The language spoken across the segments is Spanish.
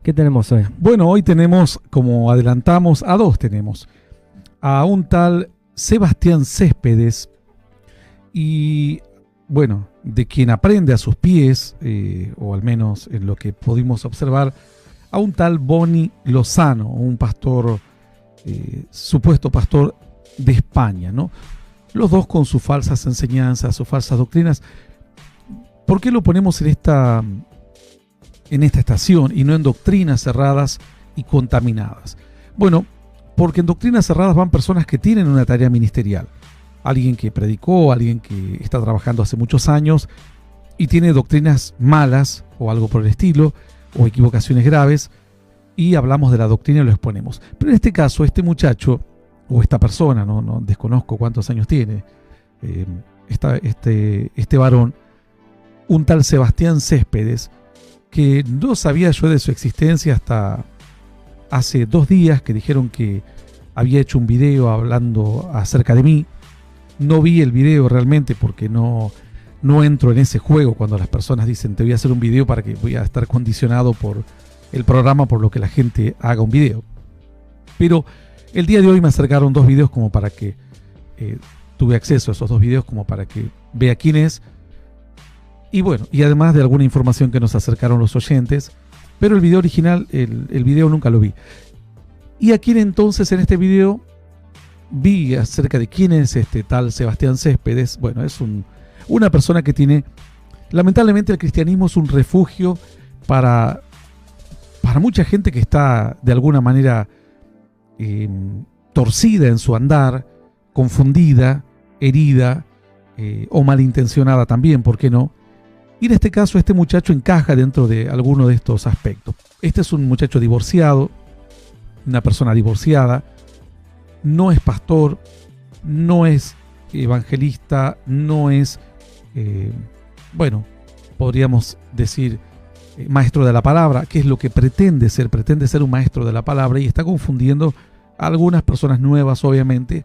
¿Qué tenemos hoy? Bueno, hoy tenemos, como adelantamos, a dos tenemos. A un tal Sebastián Céspedes y, bueno, de quien aprende a sus pies, o al menos en lo que pudimos observar, a un tal Boni Lozano, un pastor, supuesto pastor de España, ¿no? Los dos con sus falsas enseñanzas, sus falsas doctrinas. ¿Por qué lo ponemos en esta estación y no en doctrinas cerradas y contaminadas? Bueno, porque en doctrinas cerradas van personas que tienen una tarea ministerial. Alguien que predicó, alguien que está trabajando hace muchos años y tiene doctrinas malas o algo por el estilo, o equivocaciones graves, y hablamos de la doctrina y lo exponemos. Pero en este caso, este muchacho, o esta persona, no desconozco cuántos años tiene, este varón, un tal Sebastián Céspedes, que no sabía yo de su existencia hasta hace 2 días que dijeron que había hecho un video hablando acerca de mí. No vi el video realmente porque no entro en ese juego cuando las personas dicen te voy a hacer un video para que voy a estar condicionado por el programa por lo que la gente haga un video. Pero el día de hoy me acercaron 2 videos como para que tuve acceso a esos 2 videos como para que vea quién es. Y bueno, y además de alguna información que nos acercaron los oyentes, pero el video original, el video nunca lo vi. Y aquí entonces en este video vi acerca de quién es este tal Sebastián Céspedes. Bueno, es una persona que tiene, lamentablemente el cristianismo es un refugio para mucha gente que está de alguna manera torcida en su andar, confundida, herida o malintencionada también, ¿por qué no? Y en este caso este muchacho encaja dentro de alguno de estos aspectos. Este es un muchacho divorciado, una persona divorciada, no es pastor, no es evangelista, no es, bueno, podríamos decir maestro de la palabra, que es lo que pretende ser un maestro de la palabra, y está confundiendo a algunas personas nuevas, obviamente,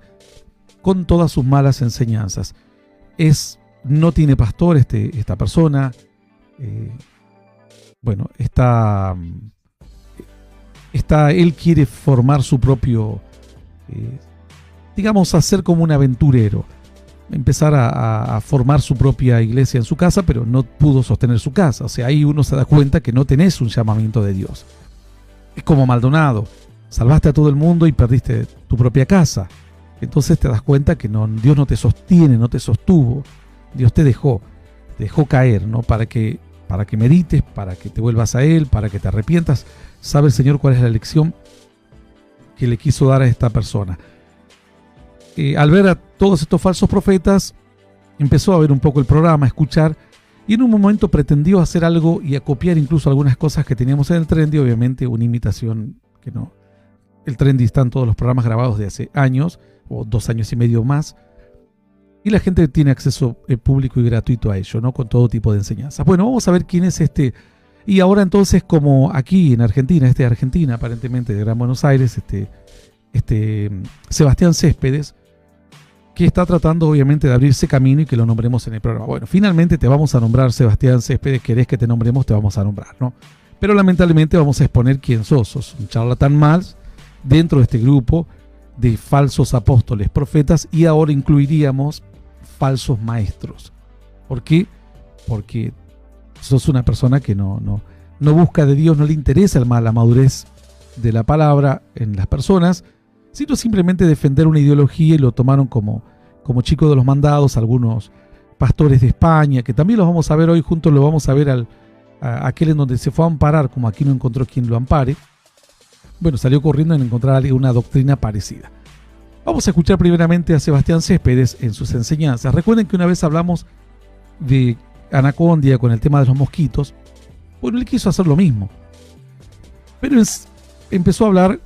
con todas sus malas enseñanzas. No tiene pastor esta persona, bueno, él quiere formar su propio, digamos, hacer como un aventurero, empezar a formar su propia iglesia en su casa, pero no pudo sostener su casa. O sea, ahí uno se da cuenta que no tenés un llamamiento de Dios. Es como Maldonado, salvaste a todo el mundo y perdiste tu propia casa. Entonces te das cuenta que Dios no te sostiene, no te sostuvo. Dios te dejó caer, ¿no? Para que medites, para que te vuelvas a Él, para que te arrepientas. Sabe el Señor cuál es la lección que le quiso dar a esta persona. Al ver a todos estos falsos profetas, empezó a ver un poco el programa, a escuchar, y en un momento pretendió hacer algo y a copiar incluso algunas cosas que teníamos en el Trendy, obviamente una imitación que no. El Trendy está en todos los programas grabados de hace años, o 2 años y medio más, y la gente tiene acceso público y gratuito a ello, ¿no? Con todo tipo de enseñanzas. Bueno, vamos a ver quién es este. Y ahora entonces, como aquí en Argentina, de Argentina, aparentemente de Gran Buenos Aires, Sebastián Céspedes, que está tratando obviamente de abrirse camino y que lo nombremos en el programa. Bueno, finalmente te vamos a nombrar, Sebastián Céspedes, querés que te nombremos, te vamos a nombrar, ¿no? Pero lamentablemente vamos a exponer quién sos. Sos un charlatán más dentro de este grupo de falsos apóstoles, profetas, y ahora incluiríamos falsos maestros. ¿Por qué? Porque sos una persona que no busca de Dios, no le interesa la madurez de la palabra en las personas, sino simplemente defender una ideología, y lo tomaron como chico de los mandados algunos pastores de España, que también los vamos a ver hoy juntos, lo vamos a ver a aquel en donde se fue a amparar, como aquí no encontró quien lo ampare. Bueno, salió corriendo en encontrar una doctrina parecida. Vamos a escuchar primeramente a Sebastián Céspedes en sus enseñanzas. Recuerden que una vez hablamos de Anacondia con el tema de los mosquitos. Bueno, él quiso hacer lo mismo, pero empezó a hablar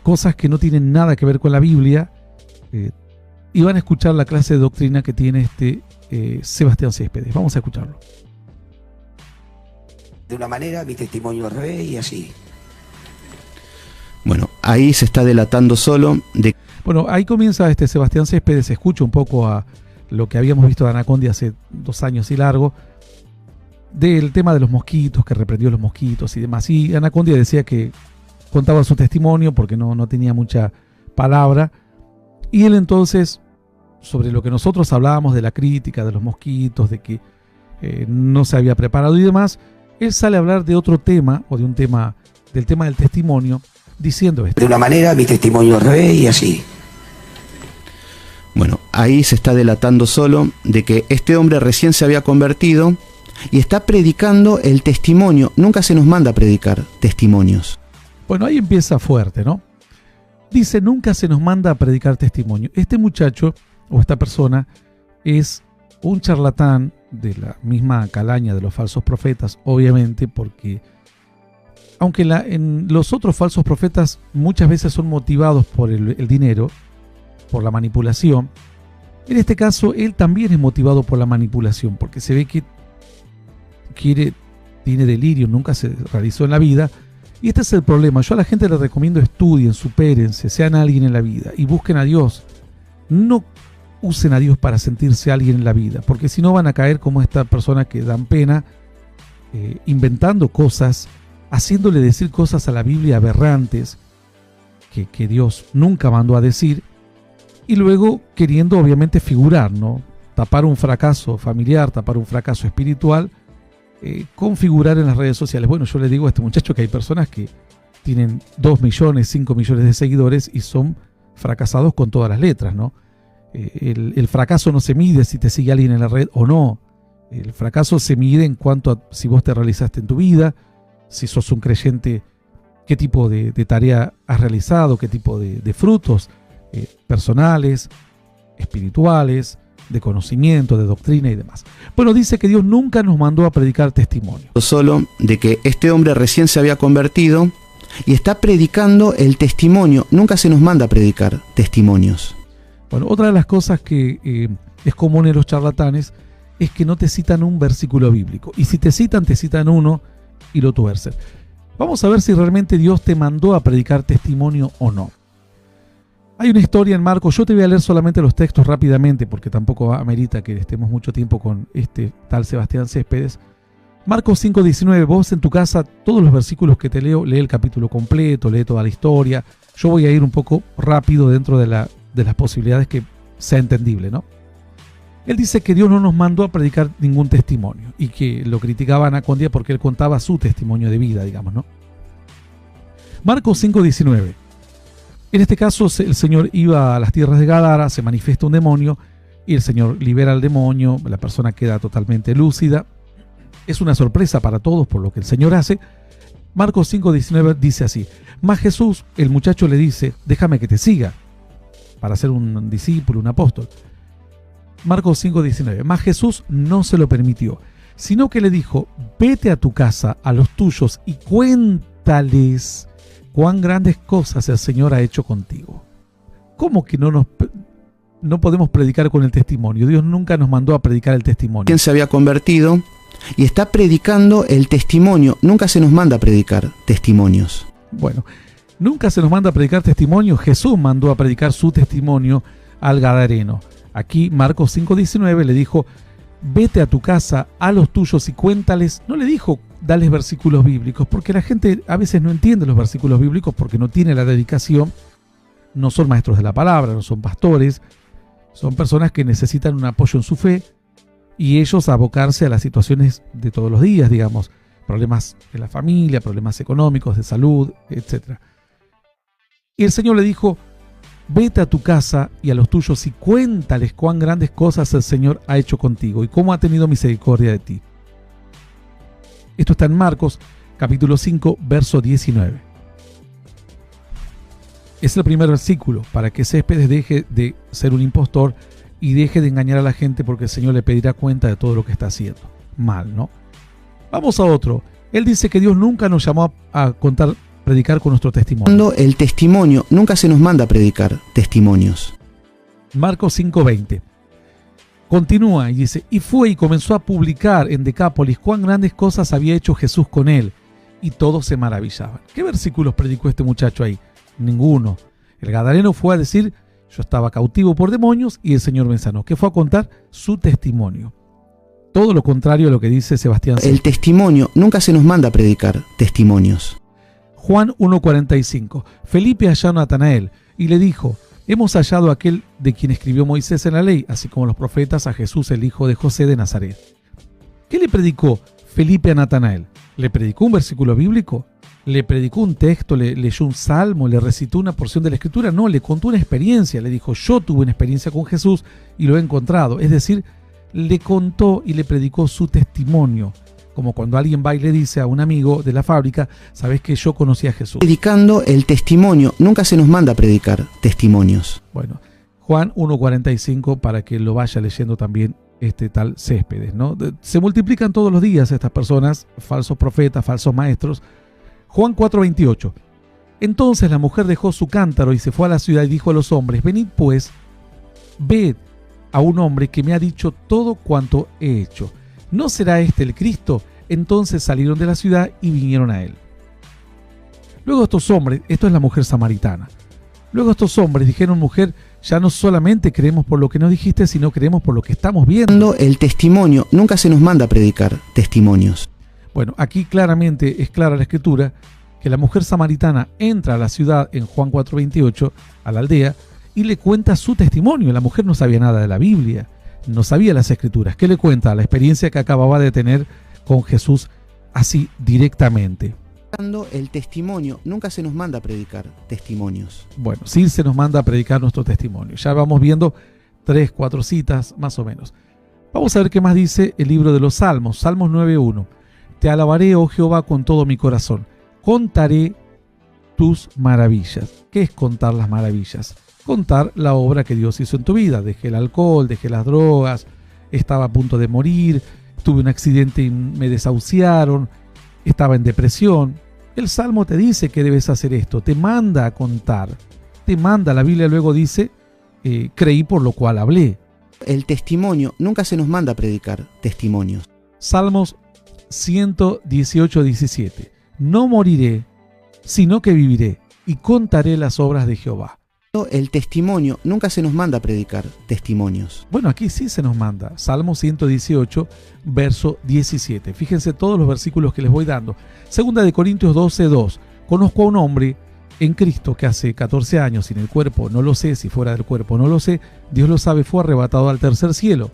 cosas que no tienen nada que ver con la Biblia, y van a escuchar la clase de doctrina que tiene Sebastián Céspedes. Vamos a escucharlo. De una manera, mi testimonio al revés y así. Bueno, ahí se está delatando solo de... Bueno, ahí comienza Sebastián Céspedes, se escucha un poco a lo que habíamos visto de Anacondia hace 2 años y largo, del tema de los mosquitos, que reprendió los mosquitos y demás. Y Anacondia decía que contaba su testimonio porque no tenía mucha palabra. Y él entonces, sobre lo que nosotros hablábamos de la crítica de los mosquitos, de que no se había preparado y demás, él sale a hablar de otro tema, o del tema del testimonio, diciendo esto. De una manera mi testimonio es re y así. Bueno, ahí se está delatando solo de que este hombre recién se había convertido y está predicando el testimonio. Nunca se nos manda a predicar testimonios. Bueno, ahí empieza fuerte, ¿no? Dice, nunca se nos manda a predicar testimonio. Este muchacho, o esta persona, es un charlatán de la misma calaña de los falsos profetas, obviamente, porque aunque en los otros falsos profetas muchas veces son motivados por el dinero, por la manipulación, en este caso él también es motivado por la manipulación, porque se ve que tiene delirio, nunca se realizó en la vida. Y este es el problema. Yo a la gente les recomiendo estudien, supérense, sean alguien en la vida y busquen a Dios. No usen a Dios para sentirse alguien en la vida, porque si no van a caer como esta persona que dan pena, inventando cosas, haciéndole decir cosas a la Biblia aberrantes que Dios nunca mandó a decir, y luego queriendo obviamente figurar, ¿no? Tapar un fracaso familiar, tapar un fracaso espiritual, configurar en las redes sociales. Bueno, yo le digo a este muchacho que hay personas que tienen 2 millones, 5 millones de seguidores y son fracasados con todas las letras, ¿no? El fracaso no se mide si te sigue alguien en la red o no. El fracaso se mide en cuanto a si vos te realizaste en tu vida, si sos un creyente, qué tipo de tarea has realizado, qué tipo de frutos personales, espirituales, de conocimiento, de doctrina y demás. Bueno, dice que Dios nunca nos mandó a predicar testimonio. Solo de que este hombre recién se había convertido y está predicando el testimonio. Nunca se nos manda a predicar testimonios. Bueno, otra de las cosas que es común en los charlatanes es que no te citan un versículo bíblico. Y si te citan uno y lo tuercen. Vamos a ver si realmente Dios te mandó a predicar testimonio o no. Hay una historia en Marcos, yo te voy a leer solamente los textos rápidamente porque tampoco amerita que estemos mucho tiempo con este tal Sebastián Céspedes. Marcos 5:19, vos en tu casa, todos los versículos que te leo, lee el capítulo completo, lee toda la historia. Yo voy a ir un poco rápido dentro de las posibilidades que sea entendible, ¿no? Él dice que Dios no nos mandó a predicar ningún testimonio y que lo criticaba Anacondia porque él contaba su testimonio de vida, digamos, ¿no? Marcos 5:19. En este caso, el Señor iba a las tierras de Gadara, se manifiesta un demonio y el Señor libera al demonio, la persona queda totalmente lúcida. Es una sorpresa para todos por lo que el Señor hace. Marcos 5:19 dice así: mas Jesús, el muchacho le dice, déjame que te siga, para ser un discípulo, un apóstol. Marcos 5:19, mas Jesús no se lo permitió, sino que le dijo, vete a tu casa, a los tuyos, y cuéntales cuán grandes cosas el Señor ha hecho contigo. ¿Cómo que no podemos predicar con el testimonio? Dios nunca nos mandó a predicar el testimonio. ¿Quién se había convertido? Y está predicando el testimonio. Nunca se nos manda a predicar testimonios. Bueno, nunca se nos manda a predicar testimonio. Jesús mandó a predicar su testimonio al gadareno. Aquí Marcos 5:19 le dijo, vete a tu casa, a los tuyos y cuéntales. No le dijo, dales versículos bíblicos, porque la gente a veces no entiende los versículos bíblicos porque no tiene la dedicación, no son maestros de la palabra, no son pastores, son personas que necesitan un apoyo en su fe y ellos abocarse a las situaciones de todos los días, digamos, problemas en la familia, problemas económicos, de salud, etc. Y el Señor le dijo, vete a tu casa y a los tuyos y cuéntales cuán grandes cosas el Señor ha hecho contigo y cómo ha tenido misericordia de ti. Esto está en Marcos, capítulo 5, verso 19. Es el primer versículo para que Céspedes deje de ser un impostor y deje de engañar a la gente porque el Señor le pedirá cuenta de todo lo que está haciendo. Mal, ¿no? Vamos a otro. Él dice que Dios nunca nos llamó a predicar con nuestro testimonio. El testimonio, nunca se nos manda a predicar testimonios. Marcos 5:20. Continúa y dice, y fue y comenzó a publicar en Decápolis cuán grandes cosas había hecho Jesús con él, y todos se maravillaban. ¿Qué versículos predicó este muchacho ahí? Ninguno. El gadareno fue a decir, yo estaba cautivo por demonios y el Señor me sanó. ¿Qué fue a contar? Su testimonio. Todo lo contrario a lo que dice Sebastián. El testimonio, nunca se nos manda a predicar testimonios. Juan 1:45. Felipe halló a Natanael y le dijo: hemos hallado a aquel de quien escribió Moisés en la ley, así como los profetas, a Jesús, el hijo de José de Nazaret. ¿Qué le predicó Felipe a Natanael? ¿Le predicó un versículo bíblico? ¿Le predicó un texto? ¿Le leyó un salmo? ¿Le recitó una porción de la escritura? No, le contó una experiencia. Le dijo: yo tuve una experiencia con Jesús y lo he encontrado. Es decir, le contó y le predicó su testimonio. Como cuando alguien va y le dice a un amigo de la fábrica: sabes que yo conocí a Jesús. Predicando el testimonio, nunca se nos manda a predicar testimonios. Bueno, Juan 1:45, para que lo vaya leyendo también este tal Céspedes, ¿no? Se multiplican todos los días estas personas, falsos profetas, falsos maestros. Juan 4:28. Entonces la mujer dejó su cántaro y se fue a la ciudad y dijo a los hombres: venid pues, ved a un hombre que me ha dicho todo cuanto he hecho. ¿No será este el Cristo? Entonces salieron de la ciudad y vinieron a él. Luego estos hombres, esto es la mujer samaritana, luego estos hombres dijeron: mujer, ya no solamente creemos por lo que nos dijiste, sino creemos por lo que estamos viendo. El testimonio, nunca se nos manda a predicar testimonios. Bueno, aquí claramente es clara la escritura que la mujer samaritana entra a la ciudad en Juan 4:28, a la aldea, y le cuenta su testimonio. La mujer no sabía nada de la Biblia, no sabía las escrituras. ¿Qué le cuenta? La experiencia que acababa de tener con Jesús, así directamente. El testimonio, nunca se nos manda a predicar testimonios. Bueno, sí se nos manda a predicar nuestro testimonio. Ya vamos viendo 3, 4 citas más o menos. Vamos a ver qué más dice el libro de los Salmos. Salmos 9:1. Te alabaré, oh Jehová, con todo mi corazón. Contaré tus maravillas. ¿Qué es contar las maravillas? Contar la obra que Dios hizo en tu vida. Dejé el alcohol, dejé las drogas, estaba a punto de morir, tuve un accidente y me desahuciaron, estaba en depresión. El Salmo te dice que debes hacer esto, te manda a contar, te manda. La Biblia luego dice: creí por lo cual hablé. El testimonio, nunca se nos manda a predicar testimonios. Salmos 118:17. No moriré, sino que viviré y contaré las obras de Jehová. El testimonio, nunca se nos manda a predicar testimonios. Bueno, aquí sí se nos manda. Salmo 118, verso 17. Fíjense todos los versículos que les voy dando. Segunda de Corintios 12:2. Conozco a un hombre en Cristo que hace 14 años, sin el cuerpo no lo sé, si fuera del cuerpo no lo sé, Dios lo sabe, fue arrebatado al tercer cielo.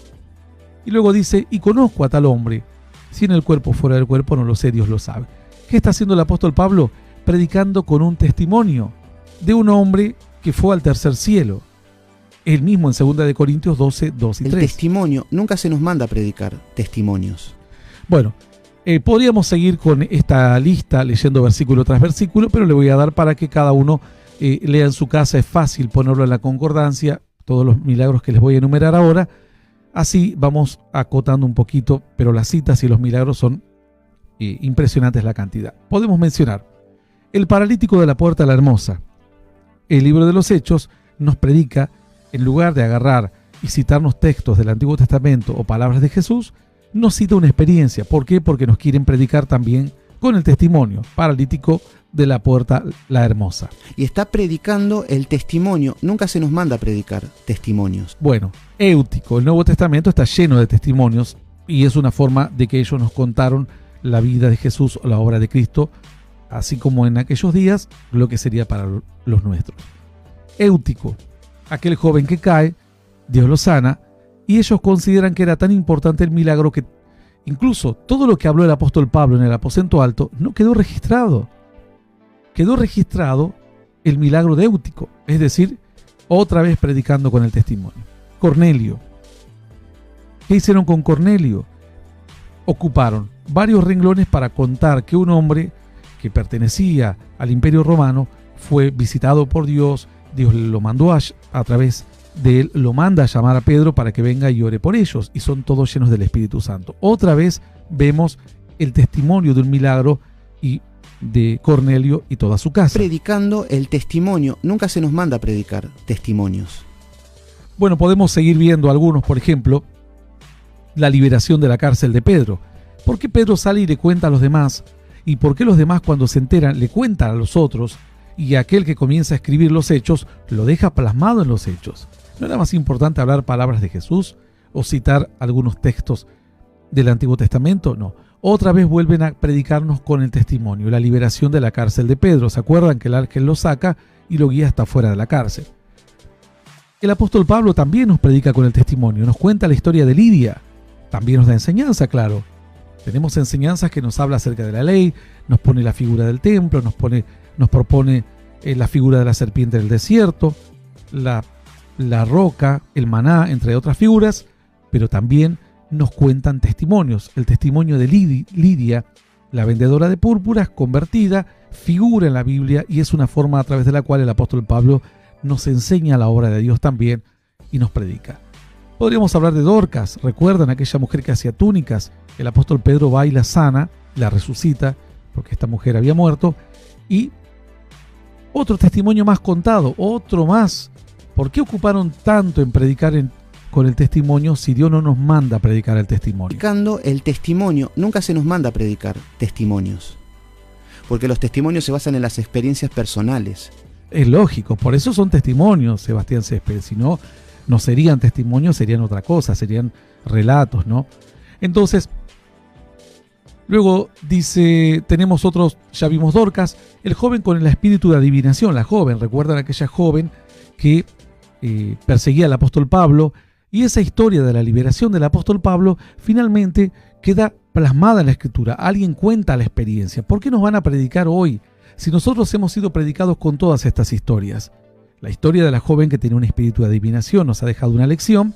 Y luego dice: y conozco a tal hombre, si en el cuerpo fuera del cuerpo no lo sé, Dios lo sabe. ¿Qué está haciendo el apóstol Pablo? Predicando con un testimonio de un hombre que fue al tercer cielo. Él mismo en 2 de Corintios 12, 2 y 3. El testimonio, nunca se nos manda a predicar testimonios. Bueno, podríamos seguir con esta lista leyendo versículo tras versículo, pero le voy a dar para que cada uno lea en su casa. Es fácil ponerlo en la concordancia, todos los milagros que les voy a enumerar ahora. Así vamos acotando un poquito, pero las citas y los milagros son impresionantes la cantidad. Podemos mencionar el paralítico de la puerta de la Hermosa. El libro de los Hechos nos predica, en lugar de agarrar y citarnos textos del Antiguo Testamento o palabras de Jesús, nos cita una experiencia. ¿Por qué? Porque nos quieren predicar también con el testimonio. Paralítico de la puerta la Hermosa. Y está predicando el testimonio, nunca se nos manda a predicar testimonios. Bueno, Éutico, el Nuevo Testamento está lleno de testimonios y es una forma de que ellos nos contaron la vida de Jesús o la obra de Cristo, así como en aquellos días lo que sería para los nuestros. Éutico, aquel joven que cae, Dios lo sana, y ellos consideran que era tan importante el milagro que incluso todo lo que habló el apóstol Pablo en el aposento alto no quedó registrado. Quedó registrado el milagro de Éutico, es decir, otra vez predicando con el testimonio. Cornelio. ¿Qué hicieron con Cornelio? Ocuparon varios renglones para contar que un hombre que pertenecía al Imperio Romano fue visitado por Dios. Dios lo mandó a través de él, lo manda a llamar a Pedro para que venga y ore por ellos, y son todos llenos del Espíritu Santo. Otra vez vemos el testimonio de un milagro y de Cornelio y toda su casa. Predicando el testimonio, nunca se nos manda a predicar testimonios. Bueno, podemos seguir viendo algunos, por ejemplo, la liberación de la cárcel de Pedro. ¿Por qué Pedro sale y le cuenta a los demás? ¿Y por qué los demás, cuando se enteran, le cuentan a los otros? Y aquel que comienza a escribir los hechos lo deja plasmado en los hechos. ¿No era más importante hablar palabras de Jesús o citar algunos textos del Antiguo Testamento? No. Otra vez vuelven a predicarnos con el testimonio, la liberación de la cárcel de Pedro. ¿Se acuerdan que el ángel lo saca y lo guía hasta fuera de la cárcel? El apóstol Pablo también nos predica con el testimonio, nos cuenta la historia de Lidia, también nos da enseñanza, claro. Tenemos enseñanzas que nos habla acerca de la ley, nos pone la figura del templo, nos propone la figura de la serpiente del desierto, la roca, el maná, entre otras figuras, pero también nos cuentan testimonios. El testimonio de Lidia, la vendedora de púrpuras, convertida, figura en la Biblia y es una forma a través de la cual el apóstol Pablo nos enseña la obra de Dios también y nos predica. Podríamos hablar de Dorcas. ¿Recuerdan aquella mujer que hacía túnicas? El apóstol Pedro va y la sana, la resucita, porque esta mujer había muerto. Y otro testimonio más contado, otro más. ¿Por qué ocuparon tanto en predicar con el testimonio si Dios no nos manda a predicar el testimonio? Predicando el testimonio, nunca se nos manda a predicar testimonios, porque los testimonios se basan en las experiencias personales. Es lógico, por eso son testimonios, Sebastián Céspedes. Si no, no serían testimonios, serían otra cosa, serían relatos, ¿no? Entonces, luego dice, tenemos otros, ya vimos Dorcas, el joven con el espíritu de adivinación, la joven, ¿recuerdan aquella joven que perseguía al apóstol Pablo? Y esa historia de la liberación del apóstol Pablo finalmente queda plasmada en la Escritura. Alguien cuenta la experiencia. ¿Por qué nos van a predicar hoy si nosotros hemos sido predicados con todas estas historias? La historia de la joven que tenía un espíritu de adivinación nos ha dejado una lección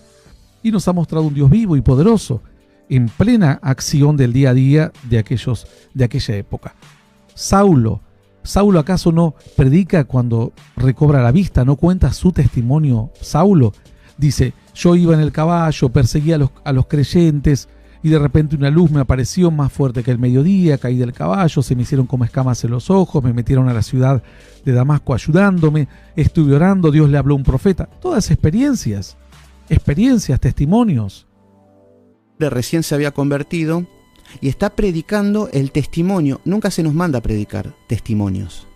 y nos ha mostrado un Dios vivo y poderoso en plena acción del día a día de aquella época. ¿Saulo acaso no predica cuando recobra la vista? ¿No cuenta su testimonio Saulo? Dice, yo iba en el caballo, perseguía a los creyentes y de repente una luz me apareció más fuerte que el mediodía, caí del caballo, se me hicieron como escamas en los ojos, me metieron a la ciudad de Damasco ayudándome, estuve orando, Dios le habló a un profeta. Todas experiencias, testimonios. Recién se había convertido y está predicando el testimonio. Nunca se nos manda a predicar testimonios,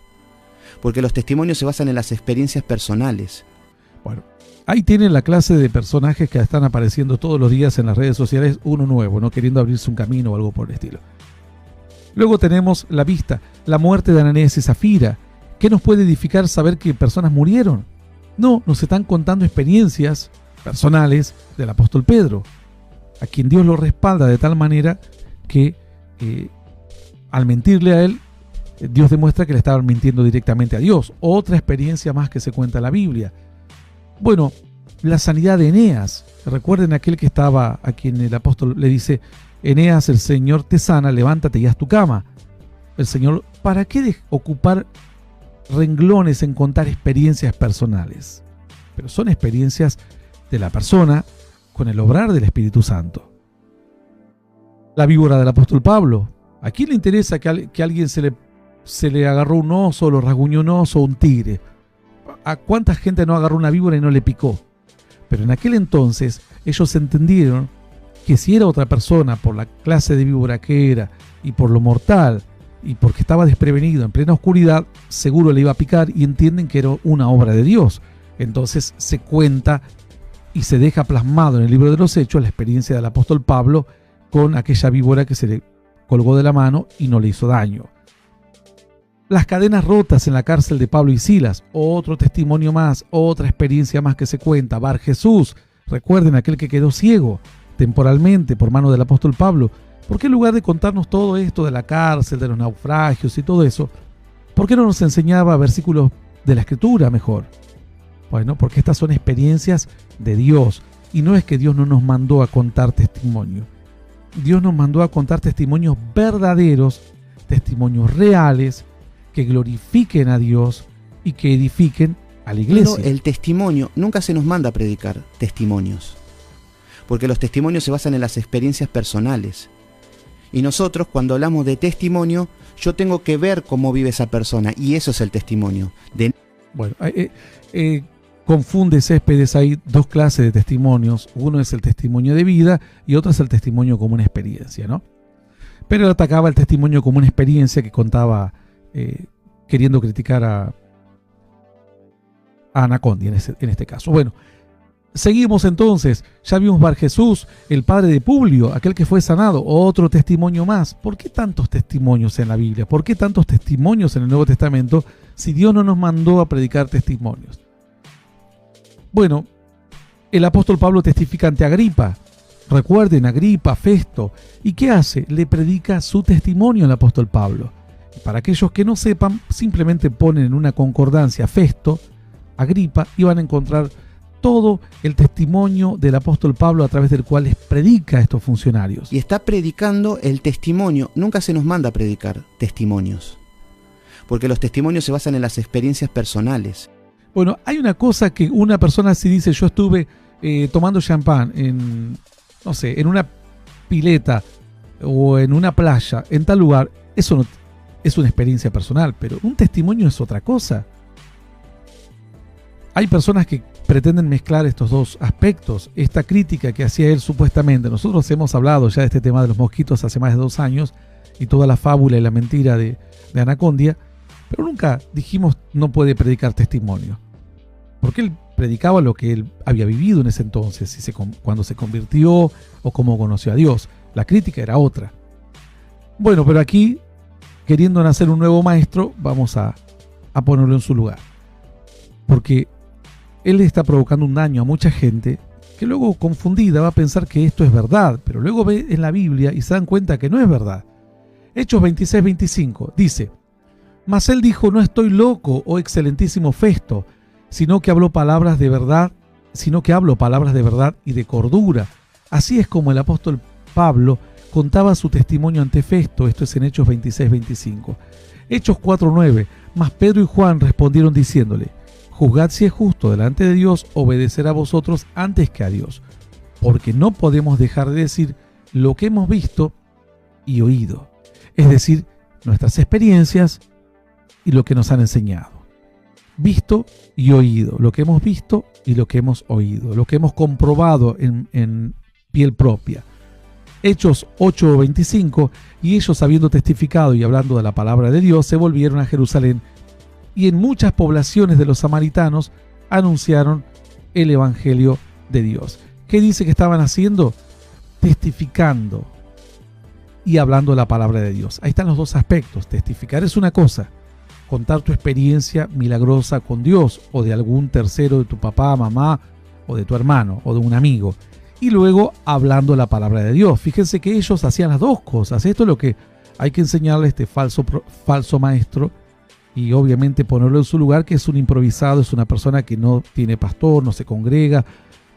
porque los testimonios se basan en las experiencias personales. Bueno, ahí tienen la clase de personajes que están apareciendo todos los días en las redes sociales, uno nuevo, no queriendo abrirse un camino o algo por el estilo. Luego tenemos la vista, la muerte de Ananías y Zafira. ¿Qué nos puede edificar saber que personas murieron? No, nos están contando experiencias personales del apóstol Pedro, a quien Dios lo respalda de tal manera que al mentirle a él, Dios demuestra que le estaban mintiendo directamente a Dios. Otra experiencia más que se cuenta en la Biblia. Bueno, la sanidad de Eneas. Recuerden aquel que estaba, a quien el apóstol le dice, Eneas, el Señor te sana, levántate y haz tu cama. El Señor, ¿para qué ocupar renglones en contar experiencias personales? Pero son experiencias de la persona con el obrar del Espíritu Santo. La víbora del apóstol Pablo. ¿A quién le interesa que a alguien se le agarró un oso, lo rasguñó un oso o un tigre? ¿A cuánta gente no agarró una víbora y no le picó? Pero en aquel entonces ellos entendieron que si era otra persona, por la clase de víbora que era y por lo mortal y porque estaba desprevenido en plena oscuridad, seguro le iba a picar, y entienden que era una obra de Dios. Entonces se cuenta y se deja plasmado en el libro de los Hechos la experiencia del apóstol Pablo con aquella víbora que se le colgó de la mano y no le hizo daño. Las cadenas rotas en la cárcel de Pablo y Silas, otro testimonio más, otra experiencia más que se cuenta. Bar Jesús, recuerden aquel que quedó ciego temporalmente por mano del apóstol Pablo. ¿Por qué en lugar de contarnos todo esto de la cárcel, de los naufragios y todo eso, por qué no nos enseñaba versículos de la Escritura mejor? Bueno, porque estas son experiencias de Dios y no es que Dios no nos mandó a contar testimonio. Dios nos mandó a contar testimonios verdaderos, testimonios reales, que glorifiquen a Dios y que edifiquen a la iglesia. El testimonio, nunca se nos manda a predicar testimonios, porque los testimonios se basan en las experiencias personales. Y nosotros, cuando hablamos de testimonio, yo tengo que ver cómo vive esa persona, y eso es el testimonio. Bueno, confunde Céspedes, hay dos clases de testimonios. Uno es el testimonio de vida y otro es el testimonio como una experiencia, ¿no? Pero él atacaba el testimonio como una experiencia que contaba, queriendo criticar a Anacondi en este caso. Bueno, Seguimos entonces, ya vimos Bar Jesús, el padre de Publio, aquel que fue sanado, otro testimonio más. ¿Por qué tantos testimonios en la Biblia? ¿Por qué tantos testimonios en el Nuevo Testamento si Dios no nos mandó a predicar testimonios? Bueno, el apóstol Pablo testifica ante Agripa. Recuerden, Agripa, Festo. ¿Y qué hace? Le predica su testimonio al apóstol Pablo. Para aquellos que no sepan, simplemente ponen en una concordancia Festo, Agripa, y van a encontrar todo el testimonio del apóstol Pablo a través del cual les predica a estos funcionarios. Y está predicando el testimonio. Nunca se nos manda a predicar testimonios, porque los testimonios se basan en las experiencias personales. Bueno, hay una cosa que una persona si dice, yo estuve tomando champán en, no sé, en una pileta o en una playa, en tal lugar, eso no es una experiencia personal, pero un testimonio es otra cosa. Hay personas que pretenden mezclar estos dos aspectos. Esta crítica que hacía él supuestamente, nosotros hemos hablado ya de este tema de los mosquitos hace más de 2 años y toda la fábula y la mentira de Anacondia, pero nunca dijimos no puede predicar testimonio, porque él predicaba lo que él había vivido en ese entonces, cuando se convirtió o cómo conoció a Dios. La crítica era otra. Bueno, pero aquí, queriendo nacer un nuevo maestro, vamos a ponerlo en su lugar, porque él está provocando un daño a mucha gente que luego, confundida, va a pensar que esto es verdad, pero luego ve en la Biblia y se dan cuenta que no es verdad. Hechos 26-25 dice: mas él dijo, no estoy loco, oh excelentísimo Festo, sino que hablo palabras de verdad y de cordura. Así es como el apóstol Pablo contaba su testimonio ante Festo. Esto es en Hechos 26-25. Hechos 4-9. Mas Pedro y Juan respondieron diciéndole: juzgad si es justo delante de Dios obedecer a vosotros antes que a Dios, porque no podemos dejar de decir lo que hemos visto y oído, es decir, nuestras experiencias y lo que nos han enseñado. Visto y oído, lo que hemos visto y lo que hemos oído, lo que hemos comprobado en piel propia. Hechos 8:25, y ellos, habiendo testificado y hablando de la palabra de Dios, se volvieron a Jerusalén, y en muchas poblaciones de los samaritanos anunciaron el evangelio de Dios. ¿Qué dice que estaban haciendo? Testificando y hablando la palabra de Dios. Ahí están los dos aspectos. Testificar es una cosa, contar tu experiencia milagrosa con Dios o de algún tercero, de tu papá, mamá o de tu hermano o de un amigo, y luego hablando la palabra de Dios. Fíjense que ellos hacían las dos cosas. Esto es lo que hay que enseñarle a este falso maestro, y obviamente ponerlo en su lugar, que es un improvisado, es una persona que no tiene pastor, no se congrega,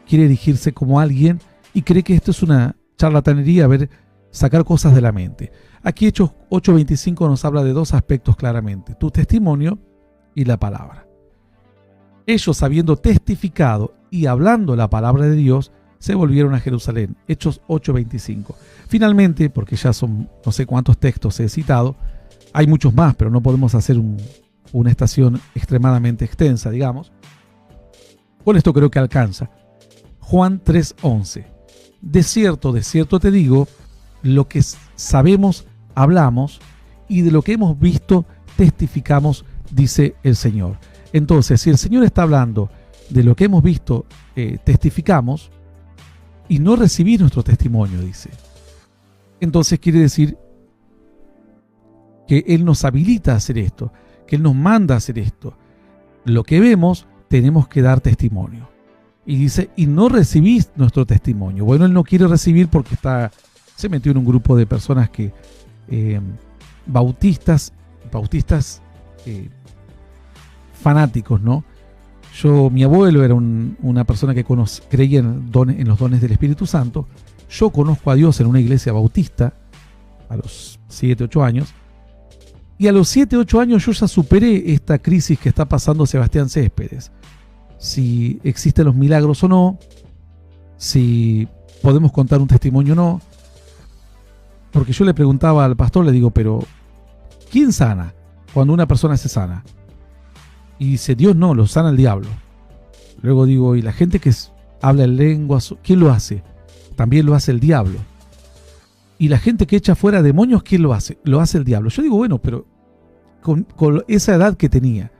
quiere erigirse como alguien y cree que esto es una charlatanería, sacar cosas de la mente. Aquí Hechos 8:25 nos habla de dos aspectos claramente: tu testimonio y la palabra. Ellos, habiendo testificado y hablando la palabra de Dios, se volvieron a Jerusalén. Hechos 8:25. Finalmente, porque ya son no sé cuántos textos he citado, hay muchos más, pero no podemos hacer una estación extremadamente extensa, digamos. Con esto creo que alcanza. Juan 3:11. De cierto te digo, lo que sabemos hablamos, y de lo que hemos visto testificamos, dice el Señor. Entonces, si el Señor está hablando de lo que hemos visto, testificamos, y no recibís nuestro testimonio, dice, entonces quiere decir que Él nos habilita a hacer esto, que Él nos manda a hacer esto. Lo que vemos, tenemos que dar testimonio. Y dice, y no recibís nuestro testimonio. Bueno, Él no quiere recibir porque se metió en un grupo de personas que bautistas fanáticos, ¿no? Mi abuelo era una persona que creía en los dones del Espíritu Santo. Yo conozco a Dios en una iglesia bautista a los 7, 8 años. Y a los 7, 8 años yo ya superé esta crisis que está pasando Sebastián Céspedes. Si existen los milagros o no, si podemos contar un testimonio o no. Porque yo le preguntaba al pastor, le digo, pero ¿quién sana cuando una persona se sana? Y dice, Dios no, lo sana el diablo. Luego digo, ¿y la gente que habla en lenguas, quién lo hace? También lo hace el diablo. Y la gente que echa fuera demonios, ¿quién lo hace? Lo hace el diablo. Yo digo, bueno, pero con esa edad que tenía,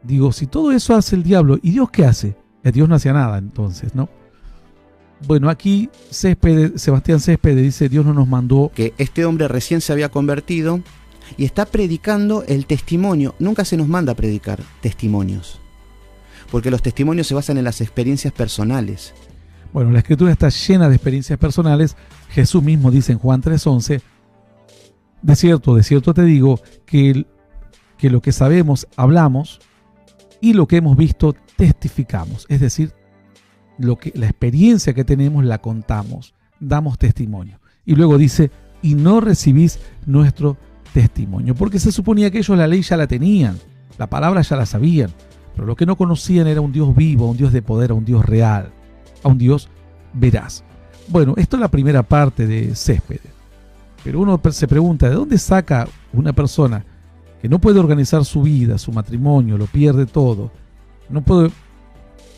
digo, si todo eso hace el diablo, ¿y Dios qué hace? Dios no hacía nada entonces, ¿no? Bueno, aquí Sebastián Céspedes dice, Dios no nos mandó. Que este hombre recién se había convertido y está predicando el testimonio. Nunca se nos manda a predicar testimonios, porque los testimonios se basan en las experiencias personales. Bueno, la Escritura está llena de experiencias personales. Jesús mismo dice en Juan 3:11, de cierto te digo, que lo que sabemos hablamos y lo que hemos visto testificamos. Es decir, la experiencia que tenemos la contamos, damos testimonio. Y luego dice, y no recibís nuestro testimonio, porque se suponía que ellos la ley ya la tenían, la palabra ya la sabían, pero lo que no conocían era un Dios vivo, un Dios de poder, a un Dios real, a un Dios veraz. Bueno, esto es la primera parte de Céspedes. Pero uno se pregunta, ¿de dónde saca una persona que no puede organizar su vida, su matrimonio, lo pierde todo, no puede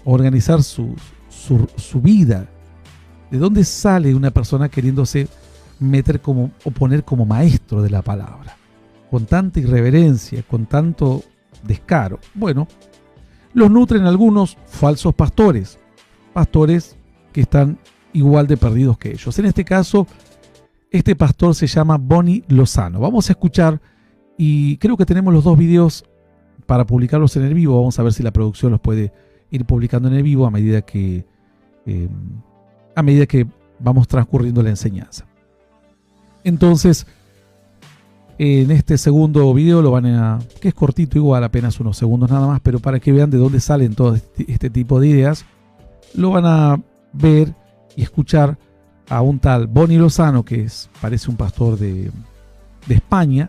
organizar su vida? ¿De dónde sale una persona queriéndose meter o poner como maestro de la palabra? Con tanta irreverencia, con tanto descaro. Bueno, los nutren algunos falsos pastores que están igual de perdidos que ellos. En este caso, este pastor se llama Bonnie Lozano. Vamos a escuchar, y creo que tenemos los dos videos para publicarlos en el vivo. Vamos a ver si la producción los puede ir publicando en el vivo a medida que vamos transcurriendo la enseñanza. Entonces, en este segundo video que es cortito, igual apenas unos segundos nada más, pero para que vean de dónde salen todo este tipo de ideas, lo van a ver y escuchar a un tal Bonnie Lozano, que parece un pastor de España,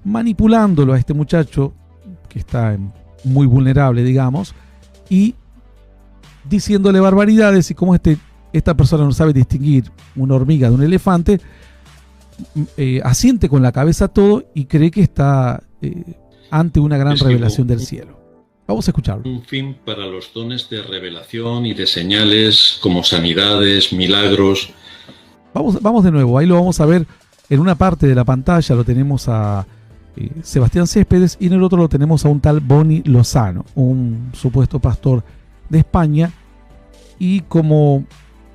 manipulándolo a este muchacho que está muy vulnerable, digamos, y diciéndole barbaridades, y como esta persona no sabe distinguir una hormiga de un elefante, asiente con la cabeza todo y cree que está ante una gran revelación del cielo. Vamos a escucharlo. Un fin para los dones de revelación y de señales como sanidades, milagros. Vamos de nuevo, ahí lo vamos a ver en una parte de la pantalla. Lo tenemos a Sebastián Céspedes, y en el otro lo tenemos a un tal Bonnie Lozano, un supuesto pastor de España. Y como,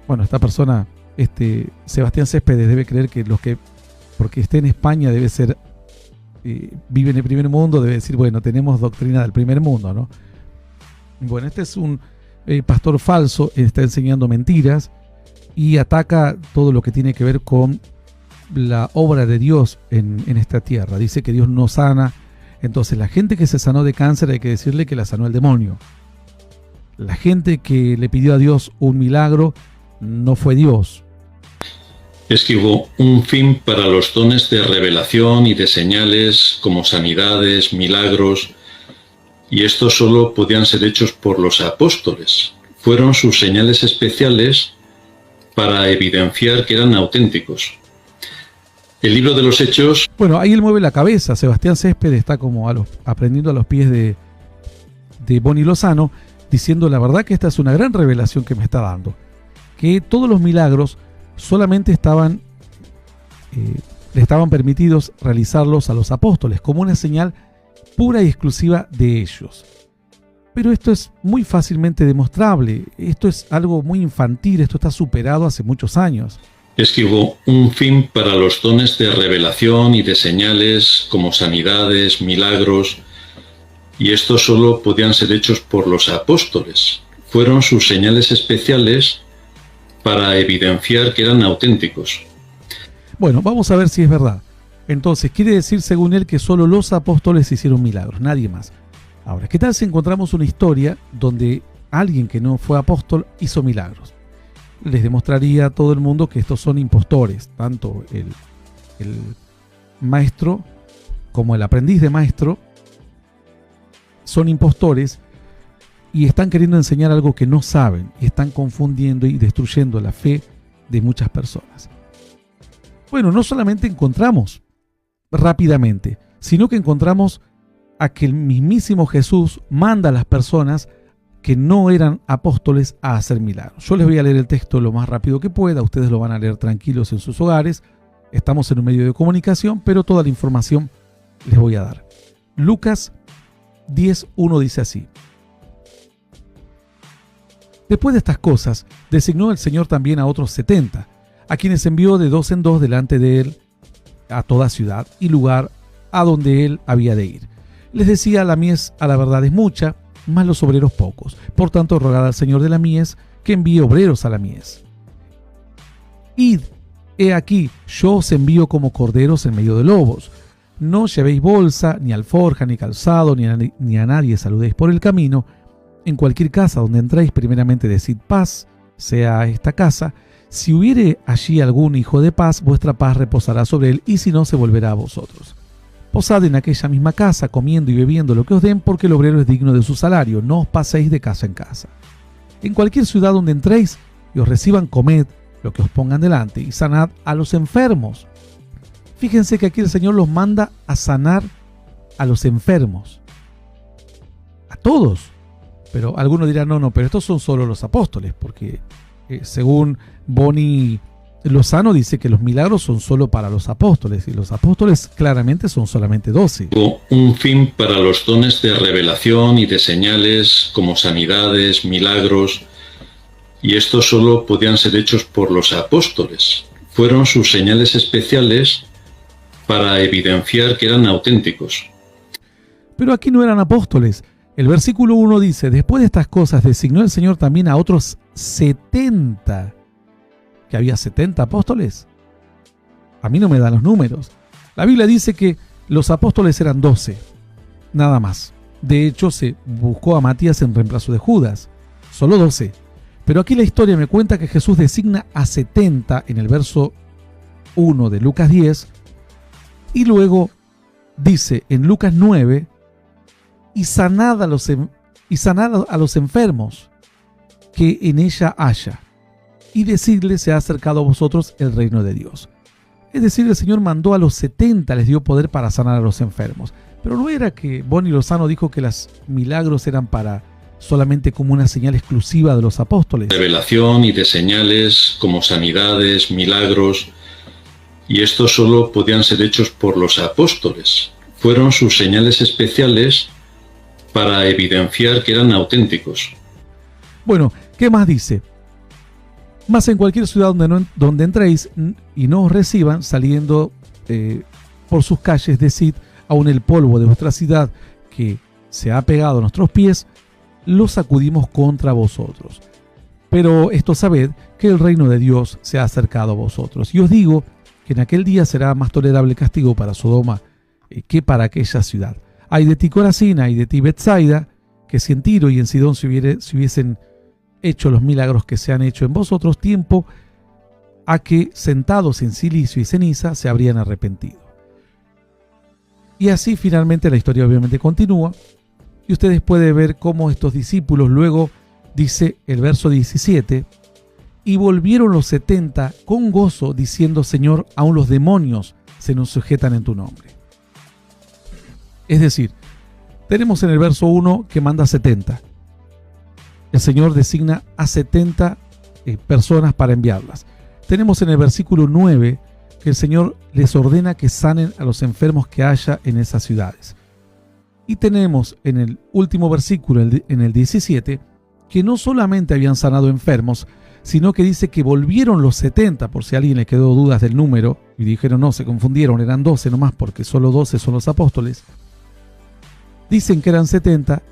bueno, esta persona, Sebastián Céspedes, debe creer que porque esté en España debe ser, vive en el primer mundo, debe decir, bueno, tenemos doctrina del primer mundo, ¿no? Bueno, este es un pastor falso, está enseñando mentiras y ataca todo lo que tiene que ver con la obra de Dios en esta tierra. Dice que Dios no sana. Entonces, la gente que se sanó de cáncer, hay que decirle que la sanó el demonio. La gente que le pidió a Dios un milagro, no fue Dios. Es que hubo un fin para los dones de revelación y de señales como sanidades, milagros, y estos solo podían ser hechos por los apóstoles. Fueron sus señales especiales para evidenciar que eran auténticos. El libro de los Hechos... Bueno, ahí él mueve la cabeza. Sebastián Céspedes está como aprendiendo a los pies de Bonnie Lozano, diciendo la verdad que esta es una gran revelación que me está dando. Que todos los milagros solamente le estaban permitidos realizarlos a los apóstoles como una señal pura y exclusiva de ellos. Pero esto es muy fácilmente demostrable. Esto es algo muy infantil. Esto está superado hace muchos años. Es que hubo un fin para los dones de revelación y de señales como sanidades, milagros, y estos solo podían ser hechos por los apóstoles. Fueron sus señales especiales para evidenciar que eran auténticos. Bueno, vamos a ver si es verdad. Entonces, quiere decir, según él, que solo los apóstoles hicieron milagros, nadie más. Ahora, ¿qué tal si encontramos una historia donde alguien que no fue apóstol hizo milagros? Les demostraría a todo el mundo que estos son impostores, tanto el maestro como el aprendiz de maestro son impostores y están queriendo enseñar algo que no saben, y están confundiendo y destruyendo la fe de muchas personas. Bueno, no solamente encontramos rápidamente, sino que encontramos a que el mismísimo Jesús manda a las personas que no eran apóstoles a hacer milagros. Yo les voy a leer el texto lo más rápido que pueda, ustedes lo van a leer tranquilos en sus hogares. Estamos en un medio de comunicación, pero toda la información les voy a dar. Lucas 10:1 dice así: Después de estas cosas, designó el Señor también a otros 70, a quienes envió de 2 en 2 delante de él a toda ciudad y lugar a donde él había de ir. Les decía: la mies a la verdad es mucha, mas los obreros pocos. Por tanto, rogad al Señor de la mies que envíe obreros a la mies. Id, he aquí, yo os envío como corderos en medio de lobos. No llevéis bolsa, ni alforja, ni calzado, ni a nadie saludéis por el camino. En cualquier casa donde entréis, primeramente decid paz, sea esta casa. Si hubiere allí algún hijo de paz, vuestra paz reposará sobre él, y si no, se volverá a vosotros. Posad en aquella misma casa, comiendo y bebiendo lo que os den, porque el obrero es digno de su salario. No os paséis de casa en casa. En cualquier ciudad donde entréis y os reciban, comed lo que os pongan delante, y sanad a los enfermos. Fíjense que aquí el Señor los manda a sanar a los enfermos. A todos. Pero algunos dirán: no, pero estos son solo los apóstoles, porque según Bonnie Lozano dice que los milagros son solo para los apóstoles, y los apóstoles claramente son solamente 12. Un fin para los dones de revelación y de señales como sanidades, milagros, y estos solo podían ser hechos por los apóstoles. Fueron sus señales especiales para evidenciar que eran auténticos. Pero aquí no eran apóstoles. El versículo 1 dice: después de estas cosas designó el Señor también a otros 70. ¿Que había 70 apóstoles? A mí no me dan los números. La Biblia dice que los apóstoles eran 12, nada más. De hecho, se buscó a Matías en reemplazo de Judas, solo 12. Pero aquí la historia me cuenta que Jesús designa a 70 en el verso 1 de Lucas 10, y luego dice en Lucas 9: y sanad a los enfermos que en ella haya, y decidle: se ha acercado a vosotros el reino de Dios. Es decir, el Señor mandó a los 70, les dio poder para sanar a los enfermos. Pero no era que Bonnie Lozano dijo que los milagros eran para solamente como una señal exclusiva de los apóstoles. Revelación y de señales como sanidades, milagros, y estos solo podían ser hechos por los apóstoles. Fueron sus señales especiales para evidenciar que eran auténticos. Bueno, ¿qué más dice? Mas en cualquier ciudad donde entréis y no os reciban, saliendo por sus calles, decid: aun el polvo de vuestra ciudad que se ha pegado a nuestros pies, lo sacudimos contra vosotros. Pero esto sabed, que el reino de Dios se ha acercado a vosotros. Y os digo que en aquel día será más tolerable castigo para Sodoma que para aquella ciudad. Ay de ti, Corazín, ay de ti, Betsaida, que si en Tiro y en Sidón se hubiesen hecho los milagros que se han hecho en vosotros, tiempo a que sentados en silicio y ceniza se habrían arrepentido. Y así finalmente la historia obviamente continúa, y ustedes pueden ver cómo estos discípulos luego, dice el verso 17, y volvieron los 70 con gozo, diciendo: Señor, aun los demonios se nos sujetan en tu nombre. Es decir, tenemos en el verso 1 que manda 70. El Señor designa a 70 personas para enviarlas. Tenemos en el versículo 9 que el Señor les ordena que sanen a los enfermos que haya en esas ciudades. Y tenemos en el último versículo, en el 17, que no solamente habían sanado enfermos, sino que dice que volvieron los 70, por si a alguien le quedó dudas del número, y dijeron: no, se confundieron, eran 12 nomás, porque solo 12 son los apóstoles. Dicen que eran 70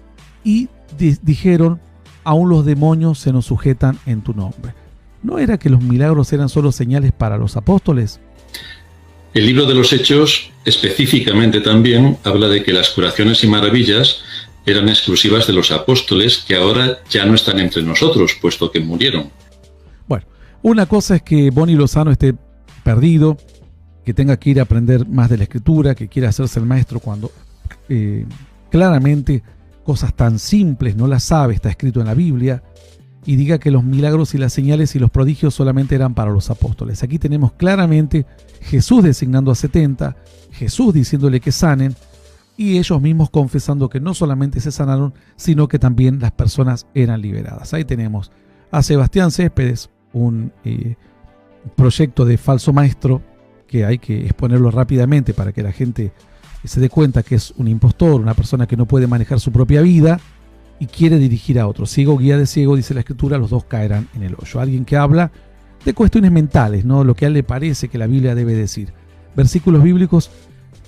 y dijeron: aún los demonios se nos sujetan en tu nombre. ¿No era que los milagros eran solo señales para los apóstoles? El libro de los Hechos específicamente también habla de que las curaciones y maravillas eran exclusivas de los apóstoles, que ahora ya no están entre nosotros, puesto que murieron. Bueno, una cosa es que Bonnie Lozano esté perdido, que tenga que ir a aprender más de la Escritura, que quiera hacerse el maestro cuando claramente cosas tan simples no las sabe, está escrito en la Biblia, y diga que los milagros y las señales y los prodigios solamente eran para los apóstoles. Aquí tenemos claramente Jesús designando a 70, Jesús diciéndole que sanen, y ellos mismos confesando que no solamente se sanaron, sino que también las personas eran liberadas. Ahí tenemos a Sebastián Céspedes, un proyecto de falso maestro que hay que exponerlo rápidamente para que la gente se dé cuenta que es un impostor, una persona que no puede manejar su propia vida, y quiere dirigir a otro. Ciego guía de ciego, dice la Escritura, los dos caerán en el hoyo. Alguien que habla de cuestiones mentales, ¿no? Lo que a él le parece que la Biblia debe decir. Versículos bíblicos,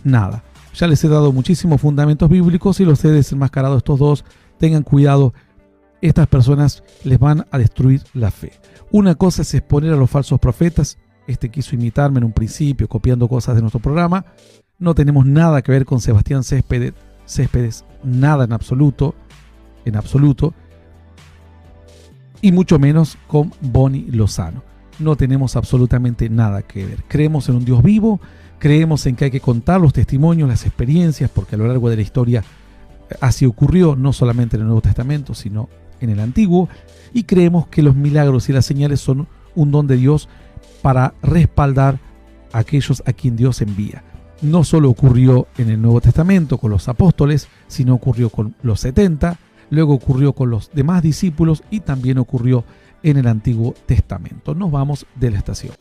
nada. Ya les he dado muchísimos fundamentos bíblicos y los he desenmascarado estos dos. Tengan cuidado, estas personas les van a destruir la fe. Una cosa es exponer a los falsos profetas. Este quiso imitarme en un principio, copiando cosas de nuestro programa. No tenemos nada que ver con Sebastián Céspedes, nada en absoluto, y mucho menos con Bonnie Lozano. No tenemos absolutamente nada que ver. Creemos en un Dios vivo, creemos en que hay que contar los testimonios, las experiencias, porque a lo largo de la historia así ocurrió, no solamente en el Nuevo Testamento, sino en el Antiguo, y creemos que los milagros y las señales son un don de Dios para respaldar a aquellos a quien Dios envía. No solo ocurrió en el Nuevo Testamento con los apóstoles, sino ocurrió con los 70, luego ocurrió con los demás discípulos y también ocurrió en el Antiguo Testamento. Nos vamos de la estación.